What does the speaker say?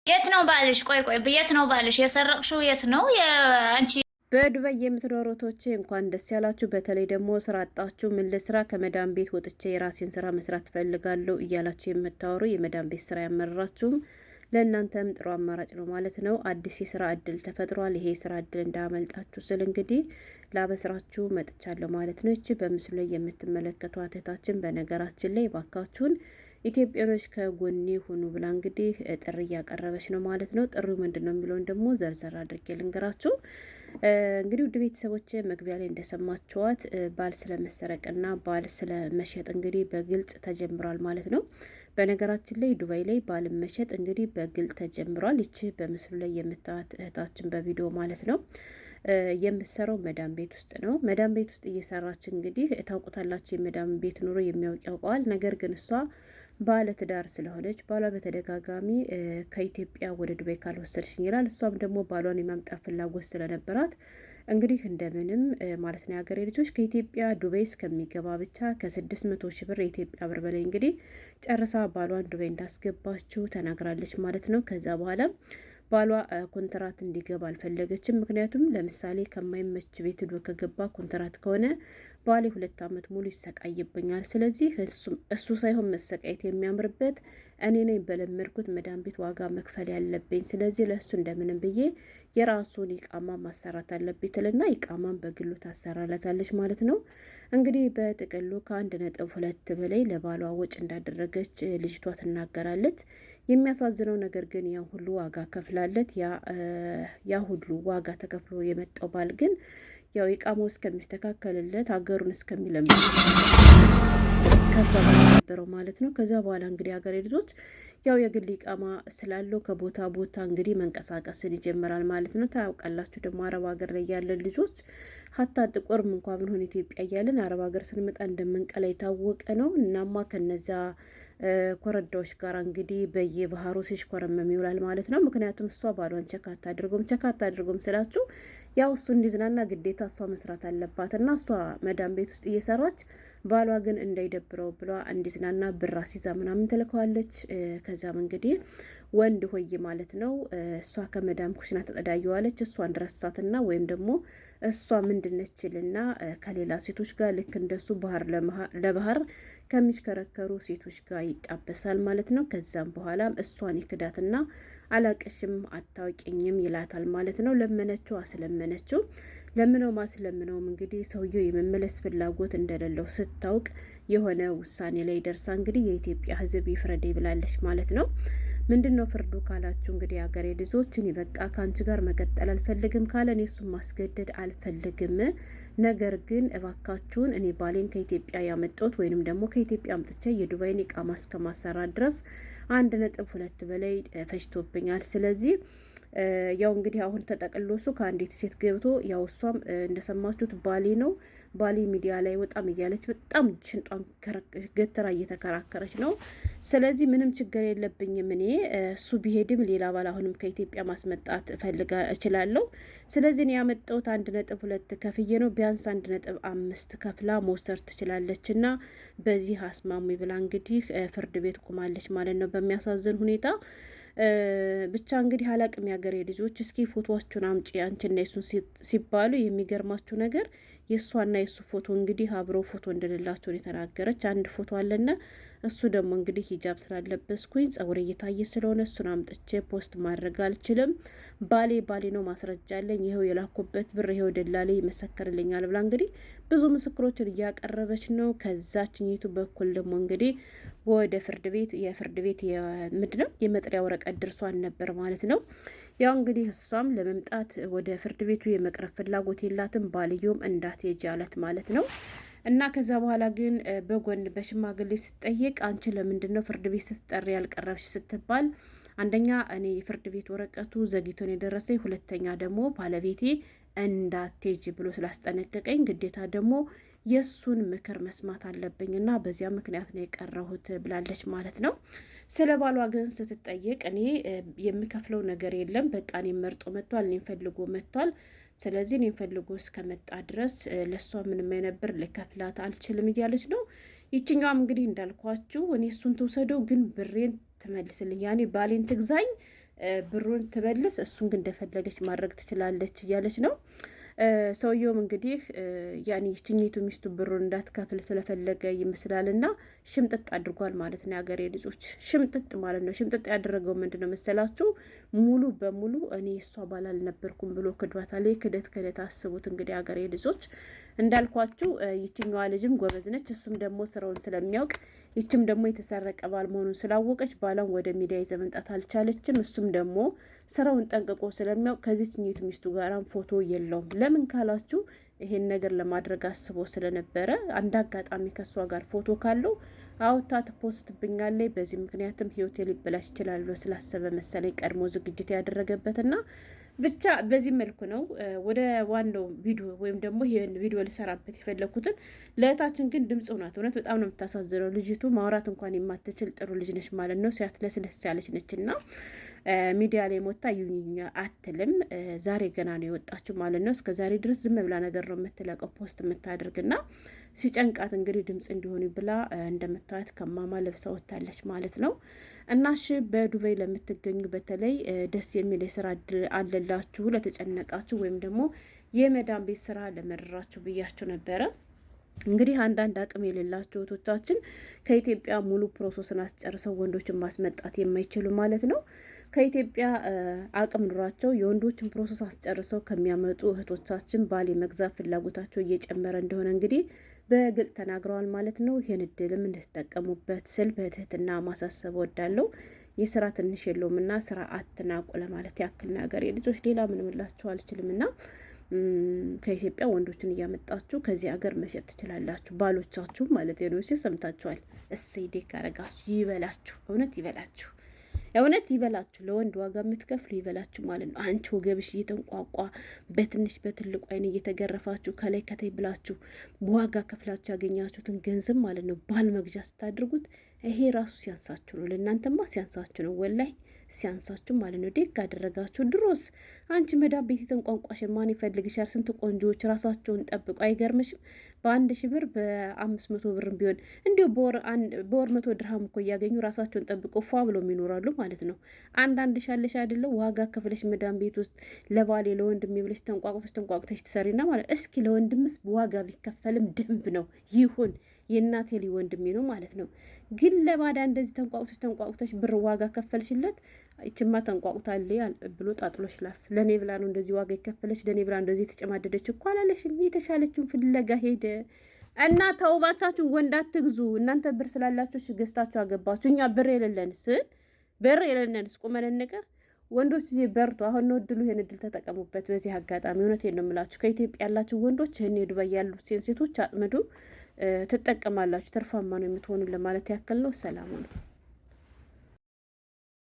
የት ነው ባልሽ? ቆይ ቆይ፣ የት ነው ባልሽ? የሰረቅሽው የት ነው? የአንቺ በዱባይ የምትኖሩ እህቶቼ እንኳን ደስ ያላችሁ። በተለይ ደግሞ ስራ አጣችሁ፣ ምን ልስራ ከመዳን ቤት ወጥቼ የራሴን ስራ መስራት ፈልጋለሁ እያላችሁ የምታወሩ የመዳን ቤት ስራ ያመራችሁም ለእናንተም ጥሩ አማራጭ ነው ማለት ነው። አዲስ የስራ እድል ተፈጥሯል። ይሄ የስራ እድል እንዳመልጣችሁ ስል እንግዲህ ላበስራችሁ መጥቻለሁ ማለት ነው። እቺ በምስሉ ላይ የምትመለከቷት እህታችን በነገራችን ላይ ባካችሁን ኢትዮጵያኖች ከጎኔ ሆኑ ብላ እንግዲህ ጥሪ እያቀረበች ነው ማለት ነው። ጥሪው ምንድን ነው የሚለውን ደግሞ ዘርዘር አድርጌ ልንገራችሁ። እንግዲህ ውድ ቤተሰቦች መግቢያ ላይ እንደሰማችኋት ባል ስለመሰረቅና ባል ስለመሸጥ እንግዲህ በግልጽ ተጀምሯል ማለት ነው። በነገራችን ላይ ዱባይ ላይ ባል መሸጥ እንግዲህ በግልጽ ተጀምሯል። ይቺ በምስሉ ላይ የምታዩት እህታችን በቪዲዮ ማለት ነው የምትሰራው መዳም ቤት ውስጥ ነው። መዳም ቤት ውስጥ እየሰራች እንግዲህ ታውቁታላችሁ፣ የመዳም ቤት ኑሮ የሚያውቅ ያውቀዋል። ነገር ግን እሷ ባለ ትዳር ስለሆነች ባሏ በተደጋጋሚ ከኢትዮጵያ ወደ ዱባይ ካልወሰድሽኝ ይላል። እሷም ደግሞ ባሏን የማምጣት ፍላጎት ስለነበራት እንግዲህ እንደምንም ማለት ነው የሀገሬ ልጆች ከኢትዮጵያ ዱባይ እስከሚገባ ብቻ ከ600 ሺህ ብር የኢትዮጵያ ብር በላይ እንግዲህ ጨርሳ ባሏን ዱባይ እንዳስገባችው ተናግራለች ማለት ነው። ከዛ በኋላ ባሏ ኮንትራት እንዲገባ አልፈለገችም። ምክንያቱም ለምሳሌ ከማይመች ቤት ዶ ከገባ ኮንትራት ከሆነ ባሌ 2 ዓመት ሙሉ ይሰቃይብኛል። ስለዚህ እሱ ሳይሆን መሰቃየት የሚያምርበት እኔ ነኝ በለመድኩት መዳን ቤት ዋጋ መክፈል ያለብኝ። ስለዚህ ለእሱ እንደምንም ብዬ የራሱን ኢቃማ ማሰራት አለብኝ ትልና ኢቃማን በግሉ ታሰራለታለች ማለት ነው። እንግዲህ በጥቅሉ ከ1.2 በላይ ለባሏ ወጪ እንዳደረገች ልጅቷ ትናገራለች። የሚያሳዝነው ነገር ግን ያ ሁሉ ዋጋ ከፍላለት ያ ሁሉ ዋጋ ተከፍሎ የመጣው ባል ግን ያው ኢቃማው እስከሚስተካከልለት ሀገሩን እስከሚለምድ ከዛ ነበረው ማለት ነው። ከዛ በኋላ እንግዲህ ሀገሬ ልጆች ያው የግል ኢቃማ ስላለው ከቦታ ቦታ እንግዲህ መንቀሳቀስን ይጀምራል ማለት ነው። ታውቃላችሁ ደግሞ አረብ ሀገር ላይ ያለን ልጆች ሀታ ጥቁርም እንኳ ብንሆን ኢትዮጵያ እያለን አረብ ሀገር ስንመጣ እንደምንቀላ የታወቀ ነው። እናማ ከነዛ ኮረዳዎች ጋር እንግዲህ በየባህሩ ሲሽኮረመም ይውላል ማለት ነው። ምክንያቱም እሷ ባሏን ቸካ አታድርጎም ስላችሁ ያው እሱ እንዲዝናና ግዴታ እሷ መስራት አለባት እና እሷ መዳም ቤት ውስጥ እየሰራች ባሏ ግን እንዳይደብረው ብሏ እንዲዝናና ብር አስይዛ ምናምን ትልከዋለች። ከዛም እንግዲህ ወንድ ሆይ ማለት ነው እሷ ከመዳም ኩሽና ተጠዳየዋለች። እሷን ረሳትና ወይም ደግሞ እሷ ምንድነችልና ከሌላ ሴቶች ጋር ልክ እንደሱ ባህር ለባህር ከሚሽከረከሩ ሴቶች ጋር ይጣበሳል ማለት ነው። ከዛም በኋላ እሷን ይክዳትና አላቅሽም አታውቂኝም ይላታል ማለት ነው። ለመነችው አስለመነችው ለምነው ማስለምነውም እንግዲህ ሰውየው የመመለስ ፍላጎት እንደሌለው ስታውቅ የሆነ ውሳኔ ላይ ደርሳ እንግዲህ የኢትዮጵያ ሕዝብ ይፍረድ ብላለች ማለት ነው። ምንድን ነው ፍርዱ ካላችሁ እንግዲህ ሀገሬ ልጆች እኔ በቃ ከአንቺ ጋር መቀጠል አልፈልግም ካለ እኔ እሱን ማስገደድ አልፈልግም። ነገር ግን እባካችሁን እኔ ባሌን ከኢትዮጵያ ያመጣሁት ወይንም ደግሞ ከኢትዮጵያ አምጥቼ የዱባይን ኢቃማ እስከማሰራት ድረስ 1.2 በላይ ፈጅቶብኛል። ስለዚህ ያው እንግዲህ አሁን ተጠቅሎ እሱ ከአንዲት ሴት ገብቶ ያው እሷም እንደሰማችሁት ባሌ ነው ባሌ ሚዲያ ላይ ወጣም እያለች በጣም ሽንጧን ገትራ እየተከራከረች ነው። ስለዚህ ምንም ችግር የለብኝም እኔ እሱ ቢሄድም ሌላ ባል አሁንም ከኢትዮጵያ ማስመጣት እችላለሁ። ስለዚህ እኔ ያመጣሁት 1.2 ከፍዬ ነው፣ ቢያንስ 1.5 ከፍላ መውሰድ ትችላለች እና በዚህ አስማሙ ብላ እንግዲህ ፍርድ ቤት ቆማለች ማለት ነው። በሚያሳዝን ሁኔታ ብቻ እንግዲህ አላቅም ያገሬ ልጆች፣ እስኪ ፎቶዋችሁን አምጪ አንቺና የሱን ሲባሉ የሚገርማችሁ ነገር የእሷና የእሱ ፎቶ እንግዲህ አብረው ፎቶ እንደሌላቸውን የተናገረች አንድ ፎቶ አለና እሱ ደግሞ እንግዲህ ሂጃብ ስላለበስኩኝ ጸጉር እየታየ ስለሆነ እሱን አምጥቼ ፖስት ማድረግ አልችልም፣ ባሌ ነው ማስረጃ አለኝ፣ ይኸው የላኩበት ብር ይኸው ደላሌ ይመሰክርልኛል ብላ እንግዲህ ብዙ ምስክሮችን እያቀረበች ነው። ከዛችኝቱ በኩል ደግሞ እንግዲህ ወደ ፍርድ ቤት ምንድነው የመጥሪያ ወረቀት ድርሷን ነበር ማለት ነው። ያው እንግዲህ እሷም ለመምጣት ወደ ፍርድ ቤቱ የመቅረብ ፍላጎት የላትም፣ ባልየውም እንዳትሄጂ አላት ማለት ነው። እና ከዛ በኋላ ግን በጎን በሽማግሌ ስትጠይቅ አንቺ ለምንድን ነው ፍርድ ቤት ስትጠሪ ያልቀረብሽ ስትባል፣ አንደኛ እኔ የፍርድ ቤት ወረቀቱ ዘግይቶን የደረሰኝ፣ ሁለተኛ ደግሞ ባለቤቴ እንዳትሄጂ ብሎ ስላስጠነቀቀኝ ግዴታ ደግሞ የእሱን ምክር መስማት አለብኝ እና በዚያ ምክንያት ነው የቀረሁት ብላለች ማለት ነው። ስለ ባሏ ግን ስትጠየቅ እኔ የምከፍለው ነገር የለም፣ በቃ እኔም መርጦ መጥቷል፣ እኔም ፈልጎ መጥቷል። ስለዚህ እኔም ፈልጎ እስከመጣ ድረስ ለእሷ ምንም አይነት ብር ልከፍላት አልችልም እያለች ነው። ይችኛዋም እንግዲህ እንዳልኳችሁ እኔ እሱን ተውሰደው ግን ብሬን ትመልስልኝ፣ ያኔ ባሌን ትግዛኝ ብሩን ትበልስ፣ እሱን ግን እንደፈለገች ማድረግ ትችላለች እያለች ነው። ሰውየውም እንግዲህ ያኔ ይችኝቱ ሚስቱ ብሩን እንዳትከፍል ስለፈለገ ይመስላል እና ሽምጥጥ አድርጓል ማለት ነው። የሀገሬ ልጆች ሽምጥጥ ማለት ነው። ሽምጥጥ ያደረገው ምንድን ነው መሰላችሁ? ሙሉ በሙሉ እኔ እሷ ባል አልነበርኩም ብሎ ክዷታል። ክደት አስቡት እንግዲህ ሀገሬ ልጆች። እንዳልኳችሁ ይችኛዋ ልጅም ጎበዝ ነች። እሱም ደግሞ ስራውን ስለሚያውቅ ይችም ደግሞ የተሰረቀ ባል መሆኑን ስላወቀች ባሏን ወደ ሚዲያ ይዘ መምጣት አልቻለችም። እሱም ደግሞ ስራውን ጠንቅቆ ስለሚያውቅ ከዚህኛይቱ ሚስቱ ጋር ፎቶ የለውም። ለምን ካላችሁ ይሄን ነገር ለማድረግ አስቦ ስለነበረ አንድ አጋጣሚ ከእሷ ጋር ፎቶ ካለው አውታ ትፖስትብኛለች፣ በዚህ ምክንያትም ህይወቴ ሊበላሽ ይችላል ብሎ ስላሰበ መሰለኝ ቀድሞ ዝግጅት ያደረገበትና ብቻ በዚህ መልኩ ነው ወደ ዋናው ቪዲዮ ወይም ደግሞ ይሄን ቪዲዮ ልሰራበት የፈለኩትን። ለእህታችን ግን ድምጽ ሆናት እውነት በጣም ነው የምታሳዝነው። ልጅቱ ማውራት እንኳን የማትችል ጥሩ ልጅ ነች ማለት ነው። ሲያት ለስለስ ያለች ነችና ሚዲያ ላይ ሞታ ዩኒኛ አትልም። ዛሬ ገና ነው የወጣችው ማለት ነው። እስከ ዛሬ ድረስ ዝም ብላ ነገር ነው የምትለቀው ፖስት የምታደርግና ሲጨንቃት እንግዲህ ድምጽ እንዲሆኑ ብላ እንደምታዩት ከማማ ለብሳ ወታለች ማለት ነው። እናሽ በዱባይ ለምትገኙ በተለይ ደስ የሚል የስራ እድል አለላችሁ ለተጨነቃችሁ ወይም ደግሞ የመዳም ቤት ስራ ለመረራችሁ ብያችሁ ነበረ። እንግዲህ አንዳንድ አቅም የሌላቸው እህቶቻችን ከኢትዮጵያ ሙሉ ፕሮሰስን አስጨርሰው ወንዶችን ማስመጣት የማይችሉ ማለት ነው። ከኢትዮጵያ አቅም ኑሯቸው የወንዶችን ፕሮሰስ አስጨርሰው ከሚያመጡ እህቶቻችን ባል የመግዛት ፍላጎታቸው እየጨመረ እንደሆነ እንግዲህ በግልጽ ተናግረዋል ማለት ነው። ይህን እድልም እንድትጠቀሙበት ስል በትህትና ማሳሰብ ወዳለው። የስራ ትንሽ የለውምና ስራ አትናቁ ለማለት ያክል ነገር የልጆች ሌላ ምንም ላችሁ አልችልምና ከኢትዮጵያ ወንዶችን እያመጣችሁ ከዚህ ሀገር መሸጥ ትችላላችሁ። ባሎቻችሁ ማለት ነው። ሰምታችኋል። እሰይ ዴክ አረጋችሁ። ይበላችሁ፣ እውነት ይበላችሁ፣ እውነት ይበላችሁ። ለወንድ ዋጋ የምትከፍሉ ይበላችሁ ማለት ነው። አንቺ ወገብሽ እየተንቋቋ በትንሽ በትልቁ አይን እየተገረፋችሁ ከላይ ከታይ ብላችሁ በዋጋ ከፍላችሁ ያገኛችሁትን ገንዘብ ማለት ነው ባል መግዣ ስታድርጉት ይሄ ራሱ ሲያንሳችሁ ነው። ለእናንተማ ሲያንሳችሁ ነው ወላይ ሲያንሳችሁ ማለት ነው። ዴክ አደረጋችሁ። ድሮስ አንቺ መዳብ ቤት የተንቋንቋሽ ማን ይፈልግሻል? ስንት ቆንጆዎች ራሳቸውን ጠብቁ። አይገርምሽም? በ1,000 ብር በ500 ብር ቢሆን እንዲሁ በወር 100 ድርሃም እኮ እያገኙ ራሳቸውን ጠብቀው ፏ ብለው ይኖራሉ ማለት ነው። አንዳንድ ሻለሽ አይደለው ዋጋ ከፍለሽ መዳም ቤት ውስጥ ለባሌ ለወንድሜ ብለሽ ተንቋቁተሽ ትሰሪና ማለት እስኪ ለወንድምስ ዋጋ ቢከፈልም ደንብ ነው ይሁን የእናቴ ልጅ ወንድሜ ነው ማለት ነው። ግን ለባዳ እንደዚህ ተንቋቁተሽ ብር ዋጋ ከፈልሽለት ይችማ ተንቋቁታል ብሎ ጣጥሎሽ ላፍ። ለእኔ ብላ ነው እንደዚህ ዋጋ የከፈለች፣ ለእኔ ብላ እንደዚህ የተጨማደደች እኮ አላለሽም። የተሻለችውን ፍለጋ ሄደ እና ተውባታችሁ ወንድ አትግዙ። እናንተ ብር ስላላችሁ ገዝታችሁ አገባችሁ። እኛ ብር የሌለንስ ቁመን እንቀር። ወንዶች እዚህ በርቱ። አሁን ነው እድሉ። ይሄን እድል ተጠቀሙበት። በዚህ አጋጣሚ እውነቴን ነው የምላችሁ። ከኢትዮጵያ ያላችሁ ወንዶች ይሄን ዱባይ ያሉ ሴቶች አጥምዱ፣ ትጠቀማላችሁ። ትርፋማ ነው የምትሆኑ ለማለት ያክል ነው። ሰላም ነው።